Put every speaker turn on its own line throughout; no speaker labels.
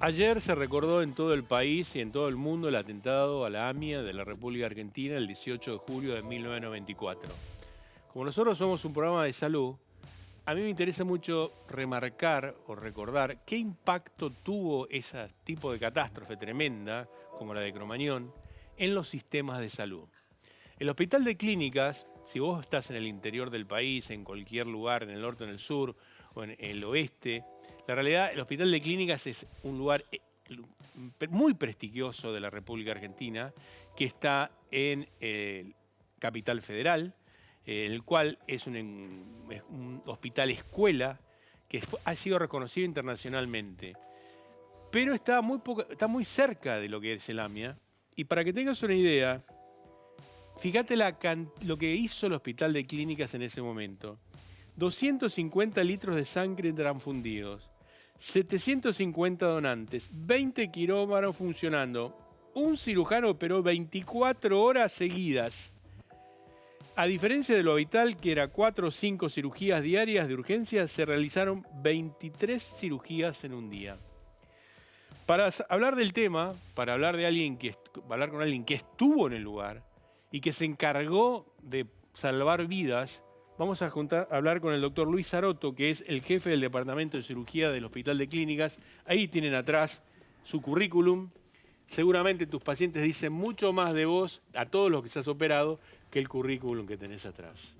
Ayer se recordó en todo el país y en todo el mundo el atentado a la AMIA de la República Argentina el 18 de julio de 1994. Como nosotros somos un programa de salud, a mí me interesa mucho remarcar o recordar qué impacto tuvo ese tipo de catástrofe tremenda, como la de Cromañón, en los sistemas de salud. El Hospital de Clínicas, si vos estás en el interior del país, en cualquier lugar, en el norte, en el sur o en el oeste, la realidad, el Hospital de Clínicas es un lugar muy prestigioso de la República Argentina, que está en Capital Federal, el cual es un hospital escuela que ha sido reconocido internacionalmente. Pero está muy cerca de lo que es el AMIA. Y para que tengas una idea, fíjate lo que hizo el Hospital de Clínicas en ese momento. 250 litros de sangre transfundidos, 750 donantes, 20 quirófanos funcionando, un cirujano operó 24 horas seguidas. A diferencia de lo habitual, que era 4 o 5 cirugías diarias de urgencia, se realizaron 23 cirugías en un día. Para hablar del tema, para hablar con alguien que estuvo en el lugar y que se encargó de salvar vidas, vamos a hablar con el doctor Luis Saroto, que es el jefe del Departamento de Cirugía del Hospital de Clínicas. Ahí tienen atrás su currículum. Seguramente tus pacientes dicen mucho más de vos, a todos los que se has operado, que el currículum que tenés atrás.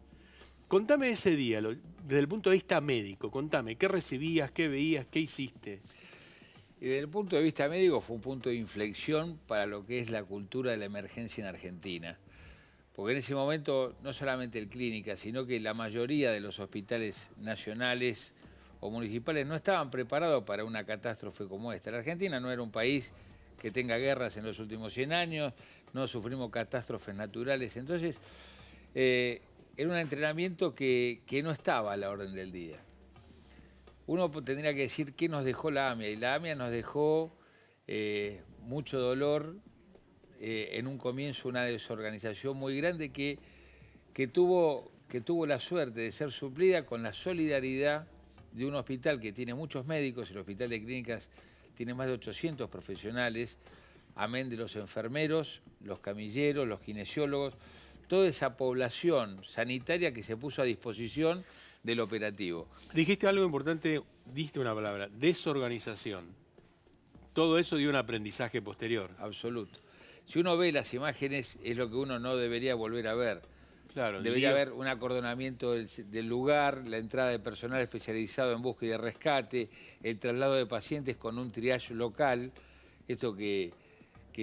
Contame ese día, desde el punto de vista médico, contame, ¿qué recibías, qué veías, qué hiciste?
Y desde el punto de vista médico fue un punto de inflexión para lo que es la cultura de la emergencia en Argentina. Porque en ese momento no solamente el Clínica, sino que la mayoría de los hospitales nacionales o municipales no estaban preparados para una catástrofe como esta. La Argentina no era un país que tenga guerras en los últimos 100 años, no sufrimos catástrofes naturales. Entonces, era un entrenamiento que no estaba a la orden del día. Uno tendría que decir qué nos dejó la AMIA, y la AMIA nos dejó mucho dolor, en un comienzo una desorganización muy grande que tuvo la suerte de ser suplida con la solidaridad de un hospital que tiene muchos médicos. El Hospital de Clínicas tiene más de 800 profesionales, amén de los enfermeros, los camilleros, los kinesiólogos, toda esa población sanitaria que se puso a disposición del operativo.
Dijiste algo importante, diste una palabra, desorganización. Todo eso dio un aprendizaje posterior.
Absoluto. Si uno ve las imágenes, es lo que uno no debería volver a ver.
Claro,
debería haber un acordonamiento del lugar, la entrada de personal especializado en búsqueda y rescate, el traslado de pacientes con un triage local, esto que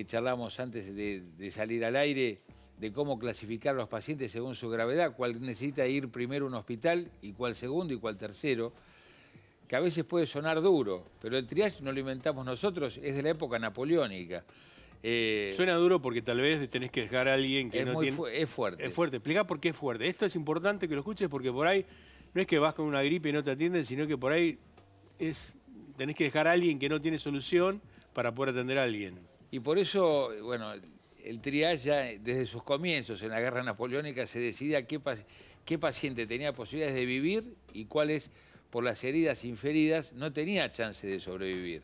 charlamos antes de salir al aire, de cómo clasificar a los pacientes según su gravedad, cuál necesita ir primero a un hospital y cuál segundo y cuál tercero, que a veces puede sonar duro, pero el triage no lo inventamos nosotros, es de la época napoleónica.
Suena duro porque tal vez tenés que dejar a alguien que no tiene...
Es fuerte.
Es fuerte. Explica por qué es fuerte. Esto es importante que lo escuches porque por ahí no es que vas con una gripe y no te atienden, sino que por ahí tenés que dejar a alguien que no tiene solución para poder atender a alguien.
Y por eso, bueno, el triage ya desde sus comienzos en la guerra napoleónica se decidía qué paciente tenía posibilidades de vivir y cuáles, por las heridas inferidas, no tenía chance de sobrevivir.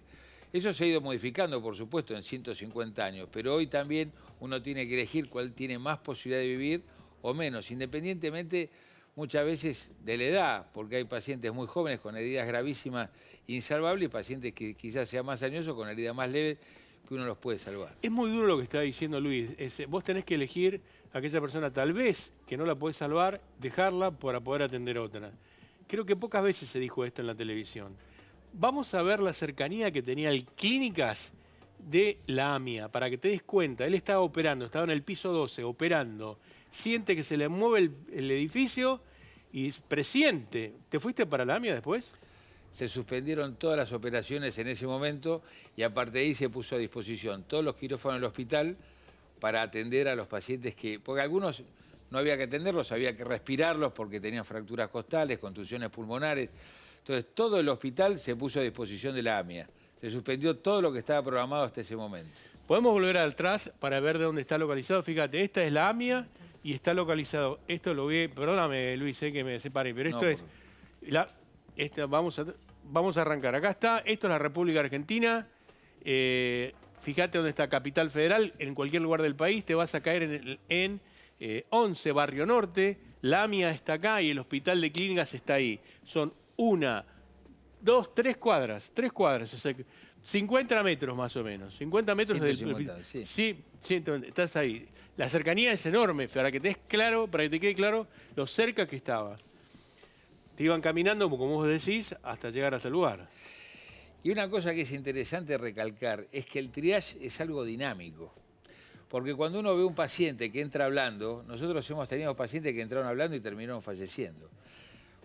Eso se ha ido modificando, por supuesto, en 150 años, pero hoy también uno tiene que elegir cuál tiene más posibilidad de vivir o menos, independientemente muchas veces de la edad, porque hay pacientes muy jóvenes con heridas gravísimas, insalvables, y pacientes que quizás sean más añosos con heridas más leves, que uno los puede salvar.
Es muy duro lo que está diciendo Luis. Vos tenés que elegir a aquella persona tal vez que no la podés salvar, dejarla para poder atender a otra. Creo que pocas veces se dijo esto en la televisión. Vamos a ver la cercanía que tenía el Clínicas de la AMIA, para que te des cuenta. Él estaba operando, estaba en el piso 12, operando. Siente que se le mueve el edificio y presiente. ¿Te fuiste para la AMIA después?
Se suspendieron todas las operaciones en ese momento y aparte de ahí se puso a disposición todos los quirófanos del hospital para atender a los pacientes porque algunos no había que atenderlos, había que respirarlos porque tenían fracturas costales, contusiones pulmonares. Entonces, todo el hospital se puso a disposición de la AMIA. Se suspendió todo lo que estaba programado hasta ese momento.
Podemos volver atrás para ver de dónde está localizado. Fíjate, esta es la AMIA y está localizado. Esto lo vi, perdóname Luis, que me separe, pero esto es... vamos a arrancar. Acá está, esto es la República Argentina. Fíjate dónde está Capital Federal, en cualquier lugar del país te vas a caer en 11, Barrio Norte. La AMIA está acá y el Hospital de Clínicas está ahí. Son 1, 2, 3 cuadras. 3 cuadras, o sea, 50 metros más o menos. 50 metros
150,
del...
sí.
Sí, 120, estás ahí. La cercanía es enorme, para que te quede claro lo cerca que estaba. Te iban caminando, como vos decís, hasta llegar hasta el lugar.
Y una cosa que es interesante recalcar es que el triage es algo dinámico. Porque cuando uno ve un paciente que entra hablando, nosotros hemos tenido pacientes que entraron hablando y terminaron falleciendo.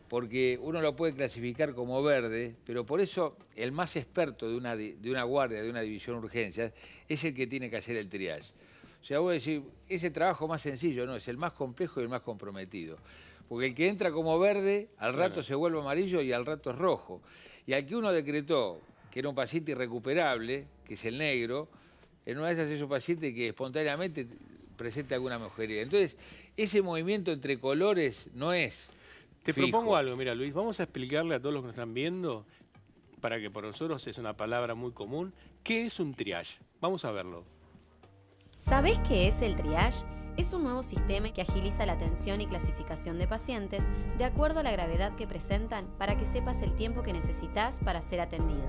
Porque uno lo puede clasificar como verde, pero por eso el más experto de una guardia, de una división de urgencias, es el que tiene que hacer el triage. O sea, vos decís, ese trabajo más sencillo, no, es el más complejo y el más comprometido. Porque el que entra como verde, al rato se vuelve amarillo y al rato es rojo. Y al que uno decretó que era un paciente irrecuperable, que es el negro, en una de esas es un paciente que espontáneamente presenta alguna mejoría. Entonces, ese movimiento entre colores no es
Te
fijo.
propongo algo, mira Luis, vamos a explicarle a todos los que nos están viendo, para que por nosotros es una palabra muy común, ¿qué es un triage? Vamos a verlo.
¿Sabés qué es el triage? Es un nuevo sistema que agiliza la atención y clasificación de pacientes de acuerdo a la gravedad que presentan para que sepas el tiempo que necesitas para ser atendido.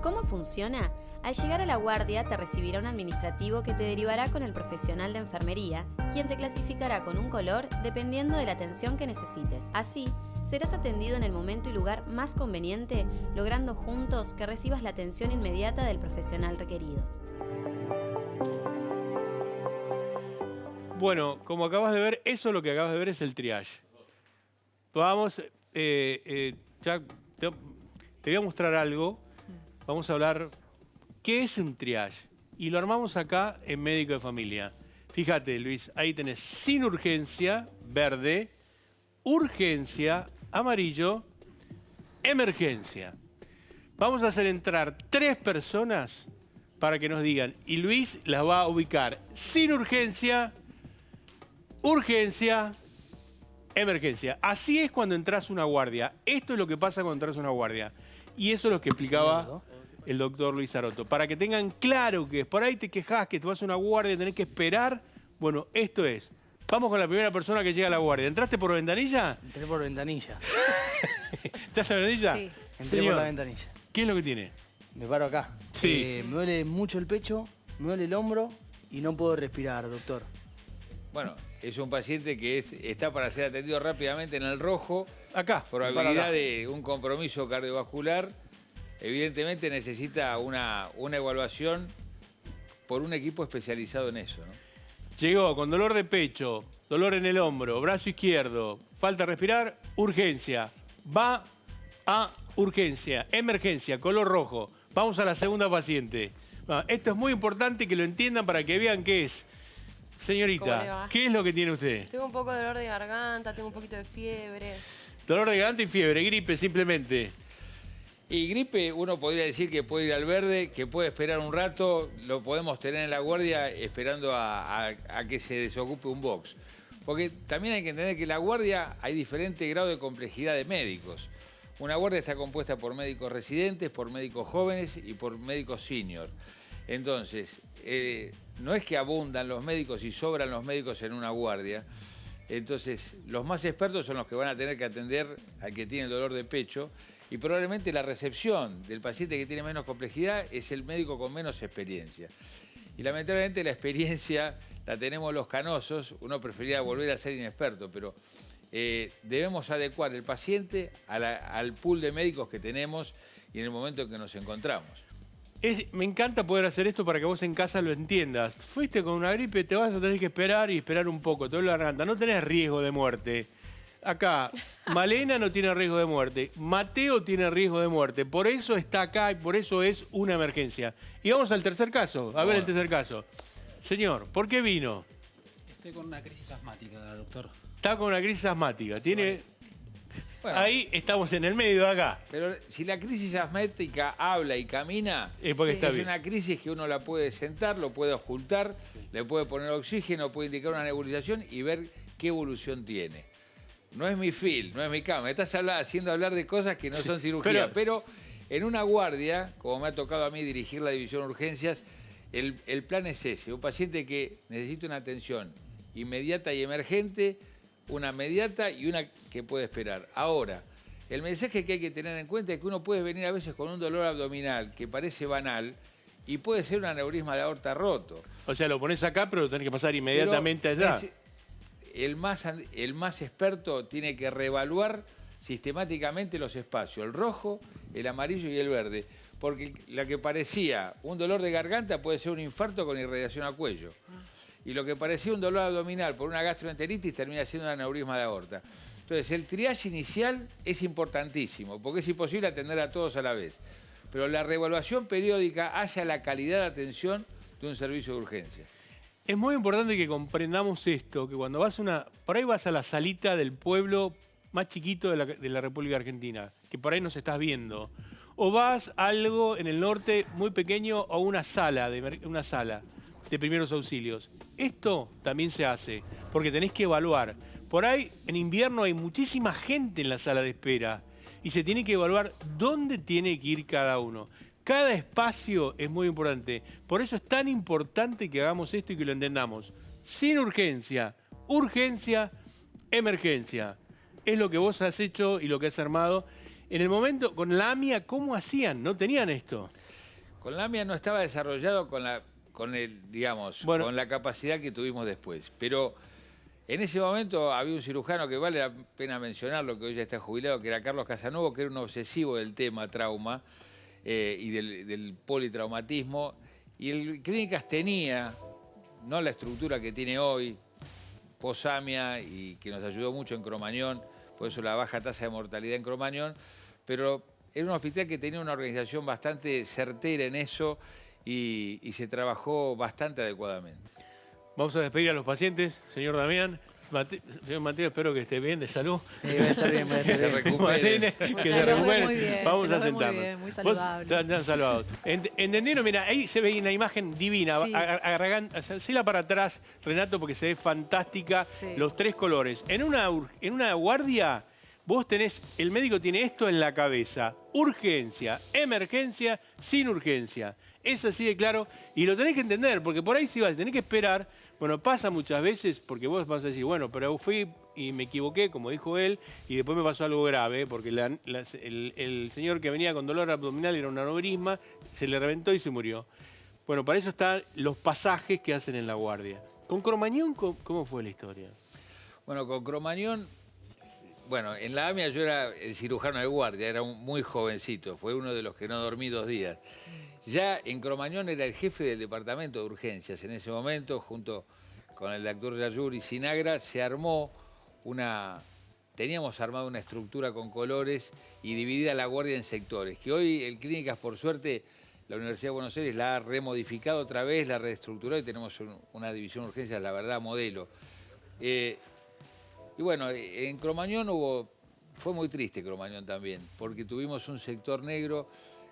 ¿Cómo funciona? Al llegar a la guardia te recibirá un administrativo que te derivará con el profesional de enfermería, quien te clasificará con un color dependiendo de la atención que necesites. Así, serás atendido en el momento y lugar más conveniente, logrando juntos que recibas la atención inmediata del profesional requerido.
Bueno, como acabas de ver, eso lo que acabas de ver es el triage. Vamos, ya te voy a mostrar algo. Vamos a hablar, ¿qué es un triage? Y lo armamos acá en Médico de Familia. Fíjate, Luis, ahí tenés sin urgencia, verde, urgencia, amarillo, emergencia. Vamos a hacer entrar 3 personas para que nos digan, y Luis las va a ubicar sin urgencia, urgencia, emergencia. Así es cuando entras a una guardia. Esto es lo que pasa cuando entras a una guardia. Y eso es lo que explicaba el doctor Luis Aroto. Para que tengan claro que por ahí te quejás que te vas a una guardia y tenés que esperar. Bueno, esto es. Vamos con la primera persona que llega a la guardia. ¿Entraste por ventanilla?
Entré por ventanilla.
¿Estás en la ventanilla?
Sí. Entré por la ventanilla.
¿Qué es lo que tiene?
Me paro acá.
Sí.
Me duele mucho el pecho, me duele el hombro y no puedo respirar, doctor.
Bueno, es un paciente que está para ser atendido rápidamente en el rojo.
Acá.
Probabilidad de un compromiso cardiovascular. Evidentemente necesita una evaluación por un equipo especializado en eso, ¿no?
Llegó con dolor de pecho, dolor en el hombro, brazo izquierdo, falta respirar, urgencia. Va a urgencia, emergencia, color rojo. Vamos a la segunda paciente. Esto es muy importante que lo entiendan para que vean qué es. Señorita, ¿qué es lo que tiene usted?
Tengo un poco de dolor de garganta, tengo un poquito de fiebre.
Dolor de garganta y fiebre, gripe simplemente.
Y gripe, uno podría decir que puede ir al verde, que puede esperar un rato, lo podemos tener en la guardia esperando a que se desocupe un box. Porque también hay que entender que en la guardia hay diferente grado de complejidad de médicos. Una guardia está compuesta por médicos residentes, por médicos jóvenes y por médicos senior. Entonces, no es que abundan los médicos y sobran los médicos en una guardia. Entonces, los más expertos son los que van a tener que atender al que tiene el dolor de pecho y probablemente la recepción del paciente que tiene menos complejidad es el médico con menos experiencia. Y lamentablemente la experiencia la tenemos los canosos, uno preferiría volver a ser inexperto, pero debemos adecuar el paciente al pool de médicos que tenemos y en el momento en que nos encontramos.
Me encanta poder hacer esto para que vos en casa lo entiendas. Fuiste con una gripe, te vas a tener que esperar y esperar un poco, te duele la garganta, no tenés riesgo de muerte. Acá, Malena no tiene riesgo de muerte, Mateo tiene riesgo de muerte, por eso está acá y por eso es una emergencia. Y vamos al tercer caso, a ver el tercer caso. Señor, ¿por qué vino?
Estoy con una crisis asmática, doctor.
Está con una crisis asmática, tiene...
Bueno,
ahí estamos en el medio de acá.
pero si la crisis asmática habla y camina,
Es porque está
es
bien.
una crisis que uno la puede sentar, lo puede ocultar, le puede poner oxígeno, puede indicar una nebulización y ver qué evolución tiene. No es mi feel, no es mi cama. Me estás haciendo hablar de cosas que no son cirugía, pero En una guardia, como me ha tocado a mí dirigir la división de urgencias, el plan es ese. Un paciente que necesita una atención inmediata y emergente, una mediata y una que puede esperar. Ahora, el mensaje que hay que tener en cuenta es que uno puede venir a veces con un dolor abdominal que parece banal y puede ser un aneurisma de aorta roto.
O sea, lo pones acá, pero lo tenés que pasar inmediatamente allá.
El más experto tiene que reevaluar sistemáticamente los espacios, el rojo, el amarillo y el verde. Porque la que parecía un dolor de garganta puede ser un infarto con irradiación a cuello. Y lo que parecía un dolor abdominal por una gastroenteritis termina siendo un aneurisma de aorta. Entonces, el triage inicial es importantísimo, porque es imposible atender a todos a la vez. Pero la reevaluación periódica hace a la calidad de atención de un servicio de urgencia.
Es muy importante que comprendamos esto, que cuando vas por ahí vas a la salita del pueblo más chiquito de la República Argentina, que por ahí nos estás viendo, o vas a algo en el norte muy pequeño o una sala de primeros auxilios. Esto también se hace, porque tenés que evaluar. Por ahí, en invierno hay muchísima gente en la sala de espera y se tiene que evaluar dónde tiene que ir cada uno. Cada espacio es muy importante. Por eso es tan importante que hagamos esto y que lo entendamos. Sin urgencia, urgencia, emergencia. Es lo que vos has hecho y lo que has armado. En el momento, con la AMIA, ¿cómo hacían? ¿No tenían esto?
Con la AMIA no estaba desarrollado con la capacidad que tuvimos después. Pero en ese momento había un cirujano que vale la pena mencionarlo, que hoy ya está jubilado, que era Carlos Casanuevo, que era un obsesivo del tema trauma y del politraumatismo. Y el Clínicas tenía, no la estructura que tiene hoy, posamia, y que nos ayudó mucho en Cromañón, por eso la baja tasa de mortalidad en Cromañón, pero era un hospital que tenía una organización bastante certera en eso y se trabajó bastante adecuadamente.
Vamos a despedir a los pacientes, señor Damián. Señor Mateo, espero que esté bien de salud.
Voy a estar bien,
Que se recupere.
Que se recupere. Vamos a sentarnos.
Muy bien, muy saludable.
Están salvados. ¿Entendieron? Mira, ahí se ve una imagen divina.
Sí.
Hacela para atrás, Renato, porque se ve fantástica.
Sí.
Los tres colores. En una guardia, el médico tiene esto en la cabeza. Urgencia, emergencia, sin urgencia. Es así de claro. Y lo tenés que entender, porque por ahí si vas, tenés que esperar. Bueno, pasa muchas veces porque vos vas a decir, bueno, pero fui y me equivoqué, como dijo él, y después me pasó algo grave, porque el señor que venía con dolor abdominal era un aneurisma, se le reventó y se murió. Bueno, para eso están los pasajes que hacen en la guardia. ¿Con Cromañón cómo fue la historia?
Bueno, con Cromañón, en la AMIA yo era el cirujano de guardia, era muy jovencito, fue uno de los que no dormí 2 días. Ya en Cromañón era el jefe del departamento de urgencias. En ese momento, junto con el doctor Yayuri Sinagra, teníamos armado una estructura con colores y dividida la guardia en sectores, que hoy el Clínicas, por suerte, la Universidad de Buenos Aires la ha remodificado otra vez, la ha reestructurado y tenemos una división de urgencias, la verdad, modelo. Y bueno, en Cromañón fue muy triste Cromañón también, porque tuvimos un sector negro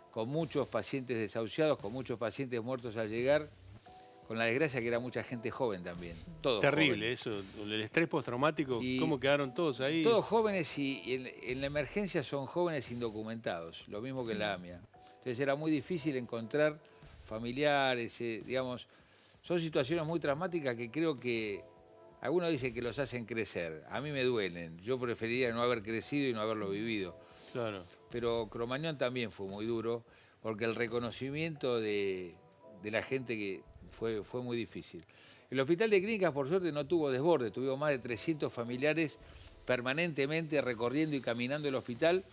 con muchos pacientes desahuciados, con muchos pacientes muertos al llegar, con la desgracia que era mucha gente joven también. Todos
terrible
jóvenes.
Eso, el estrés postraumático, ¿cómo quedaron todos ahí?
Todos jóvenes y en la emergencia son jóvenes indocumentados, lo mismo que en la AMIA. Entonces era muy difícil encontrar familiares, digamos, son situaciones muy traumáticas que creo que algunos dicen que los hacen crecer. A mí me duelen, yo preferiría no haber crecido y no haberlo vivido.
Claro.
Pero Cromañón también fue muy duro, porque el reconocimiento de la gente que fue muy difícil. El Hospital de Clínicas, por suerte, no tuvo desborde, tuvimos más de 300 familiares permanentemente recorriendo y caminando el hospital,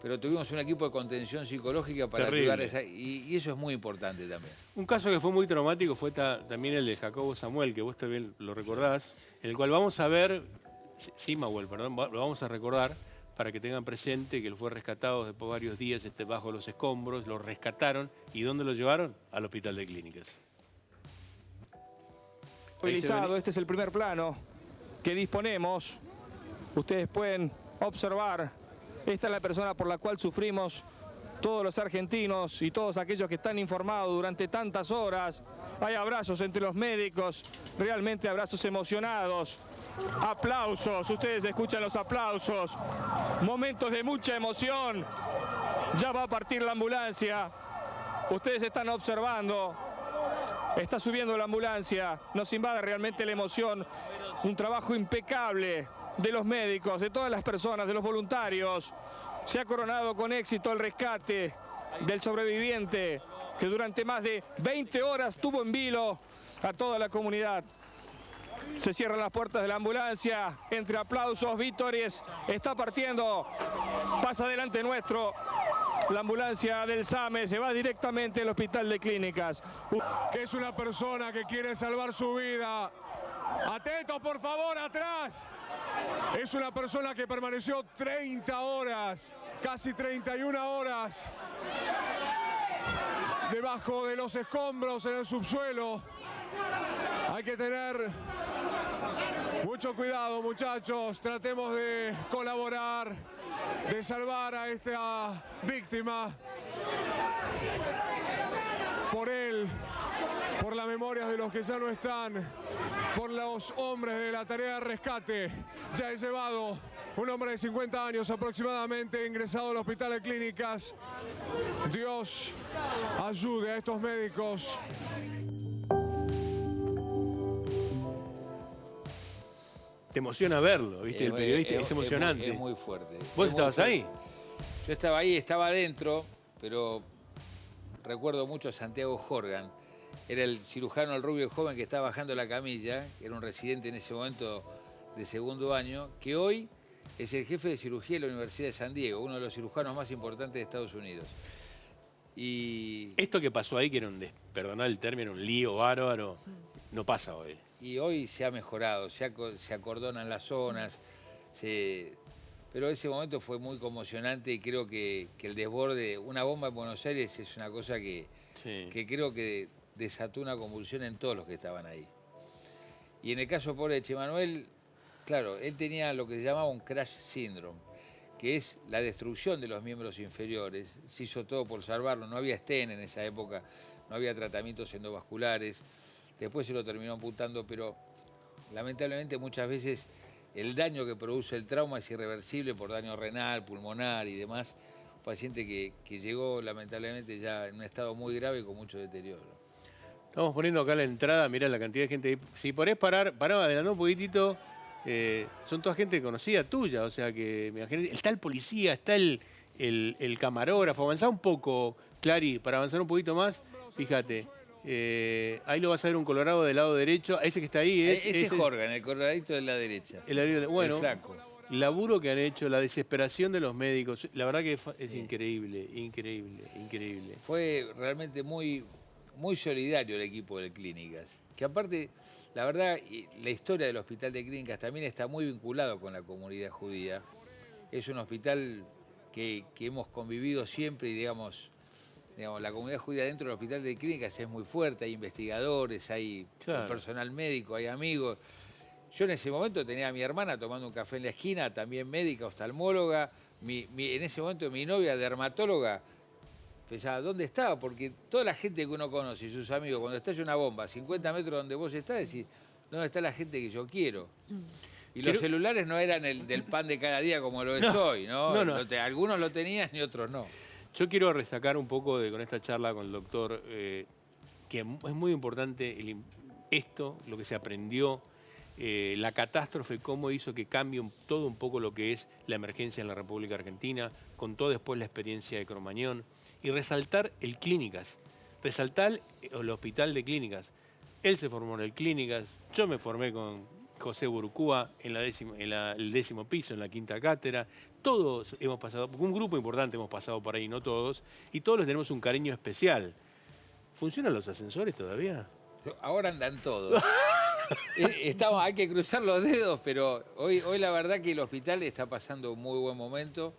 pero tuvimos un equipo de contención psicológica para ayudar a esa, y eso es muy importante también.
Un caso que fue muy traumático fue también el de Jacobo Samuel, que vos también lo recordás, en el cual vamos a ver, Simawel, perdón, lo vamos a recordar, para que tengan presente que él fue rescatado después de varios días bajo los escombros, lo rescataron. ¿Y dónde lo llevaron? Al Hospital de Clínicas.
Este es el primer plano que disponemos. Ustedes pueden observar, esta es la persona por la cual sufrimos todos los argentinos y todos aquellos que están informados durante tantas horas. Hay abrazos entre los médicos, realmente abrazos emocionados. Aplausos, ustedes escuchan los aplausos, momentos de mucha emoción Ya va a partir la ambulancia. Ustedes están observando. Está subiendo la ambulancia. Nos invade realmente la emoción. Un trabajo impecable de los médicos, de todas las personas, de los voluntarios. Se ha coronado con éxito el rescate del sobreviviente que durante más de 20 horas tuvo en vilo a toda la comunidad. Se cierran las puertas de la ambulancia, entre aplausos, vítores, está partiendo, pasa adelante nuestro. La ambulancia del SAME se va directamente al Hospital de Clínicas.
Que es una persona que quiere salvar su vida. Atentos, por favor, atrás. Es una persona que permaneció 30 horas, casi 31 horas, debajo de los escombros en el subsuelo. Hay que tener mucho cuidado, muchachos. Tratemos de colaborar, de salvar a esta víctima. Por él, por las memorias de los que ya no están, por los hombres de la tarea de rescate. Ya he llevado un hombre de 50 años aproximadamente ingresado al Hospital de Clínicas. Dios ayude a estos médicos.
Te emociona verlo, ¿viste? El periodista es emocionante.
Es muy fuerte.
¿Vos estabas ahí?
Yo estaba ahí, estaba adentro, pero recuerdo mucho a Santiago Jorgan. Era el cirujano, el rubio joven que estaba bajando la camilla, que era un residente en ese momento de segundo año, que hoy es el jefe de cirugía de la Universidad de San Diego, uno de los cirujanos más importantes de Estados Unidos. Y
esto que pasó ahí, que era perdonad el término, un lío bárbaro, no pasa hoy.
Y hoy se ha mejorado, se acordonan las zonas, pero ese momento fue muy conmocionante y creo que el desborde, una bomba en Buenos Aires es una cosa que creo que desató una convulsión en todos los que estaban ahí. Y en el caso pobre de Chemanuel, claro, él tenía lo que se llamaba un crash syndrome, que es la destrucción de los miembros inferiores. Se hizo todo por salvarlo, no había stent en esa época, no había tratamientos endovasculares. Después se lo terminó amputando, pero lamentablemente muchas veces el daño que produce el trauma es irreversible por daño renal, pulmonar y demás. Un paciente que llegó lamentablemente ya en un estado muy grave y con mucho deterioro.
Estamos poniendo acá la entrada, mirá la cantidad de gente. Si podés parar, adelantá un poquitito. Son toda gente conocida tuya, o sea que me imagino, está el policía, está el camarógrafo. Avanzá un poco, Clary, para avanzar un poquito más, fíjate. Ahí lo vas a ver un colorado del lado derecho. Ese que está ahí es...
Ese es Jorgan, el coloradito de la derecha.
Bueno,
el flaco.
El laburo que han hecho, la desesperación de los médicos, la verdad que es increíble, increíble, increíble.
Fue realmente muy solidario el equipo de Clínicas. Que aparte, la verdad, la historia del Hospital de Clínicas también está muy vinculado con la comunidad judía. Es un hospital que hemos convivido siempre y digamos, la comunidad judía dentro del Hospital de Clínicas es muy fuerte, hay investigadores, hay personal médico, hay amigos. Yo en ese momento tenía a mi hermana tomando un café en la esquina, también médica, oftalmóloga. En ese momento mi novia, dermatóloga, pensaba, ¿dónde estaba? Porque toda la gente que uno conoce y sus amigos, cuando estalla una bomba a 50 metros donde vos estás, decís, ¿dónde está la gente que yo quiero? Y los celulares no eran el del pan de cada día como lo es hoy, ¿no? Algunos lo tenían y otros no.
Yo quiero destacar un poco con esta charla con el doctor, que es muy importante lo que se aprendió, la catástrofe, cómo hizo que cambie todo un poco lo que es la emergencia en la República Argentina, contó después la experiencia de Cromañón, y resaltar el Clínicas, resaltar el Hospital de Clínicas. Él se formó en el Clínicas, yo me formé con José Burcúa en el 10º piso, en la 5ª cátedra. Todos hemos pasado, un grupo importante hemos pasado por ahí, no todos, y todos les tenemos un cariño especial. ¿Funcionan los ascensores todavía?
Ahora andan todos. Hay que cruzar los dedos, pero hoy la verdad que el hospital está pasando un muy buen momento,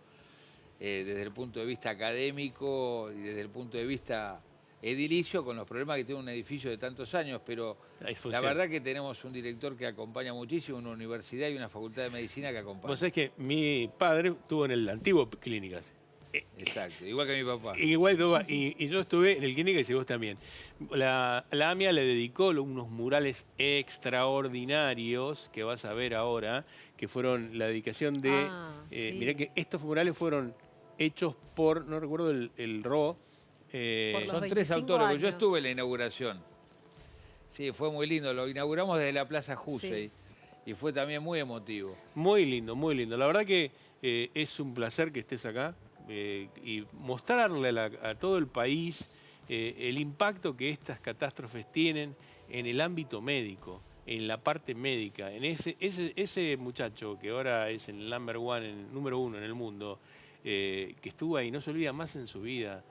desde el punto de vista académico y desde el punto de vista edilicio, con los problemas que tiene un edificio de tantos años, pero la verdad que tenemos un director que acompaña muchísimo, una universidad y una facultad de medicina que acompaña.
Vos sabés que mi padre estuvo en el antiguo Clínicas.
Exacto, igual que mi papá.
Igual, y yo estuve en el Clínicas y vos también. La AMIA le dedicó unos murales extraordinarios que vas a ver ahora, que fueron la dedicación de... Mirá que estos murales fueron hechos por, no recuerdo el RO.
Por
Son 3
25
autores, porque yo
años.
estuve en la inauguración. Sí, fue muy lindo. Lo inauguramos desde la Plaza Jusey y fue también muy emotivo.
Muy lindo, muy lindo. La verdad que es un placer que estés acá y mostrarle a todo el país el impacto que estas catástrofes tienen en el ámbito médico, en la parte médica, en ese muchacho que ahora es el número uno en el mundo, que estuvo ahí, no se olvida más en su vida.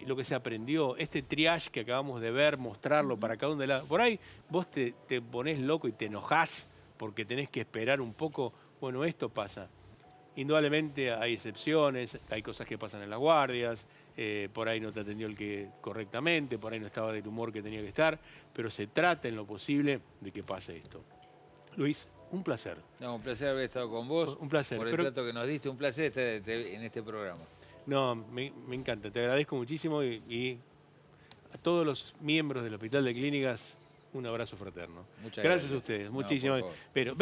Lo que se aprendió, este triage que acabamos de ver, mostrarlo para cada uno de lados. Por ahí vos te ponés loco y te enojás porque tenés que esperar un poco. Bueno, esto pasa. Indudablemente hay excepciones, hay cosas que pasan en las guardias, por ahí no te atendió correctamente, por ahí no estaba del humor que tenía que estar, pero se trata en lo posible de que pase esto. Luis, un placer.
No, un placer haber estado con vos.
Un placer.
Por el trato que nos diste, un placer estar en este programa.
No, me encanta, te agradezco muchísimo y a todos los miembros del Hospital de Clínicas un abrazo fraterno.
Muchas
gracias a ustedes,
No,
muchísimas.
por favor.
Pero